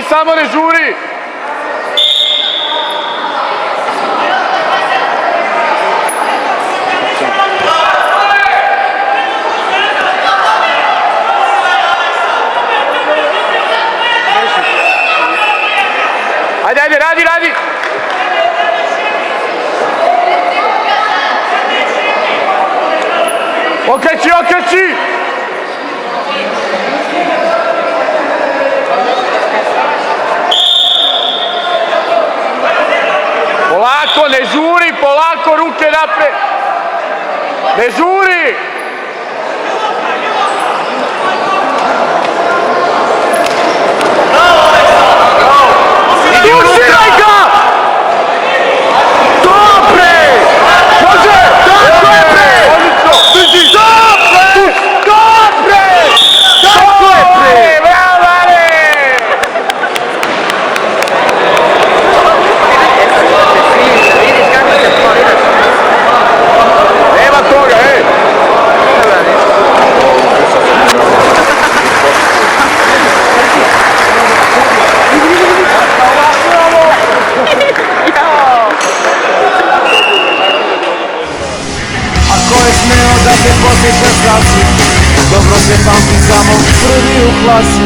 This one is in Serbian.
samo ne žuri! Ajde, ajde, radi, radi! Okreći, okreći! Polako, ne žuri, polako, ruke napred! Ne žuri! Uširaj ga! Dobre! Može! Tako je, bre! Drži! Dobre! Dobre! Tako je, bre! Bravo, bre! Nema toga, ej! Ako je smeo da te posjeća zraci, dobro se pamti samo prvi u klasi.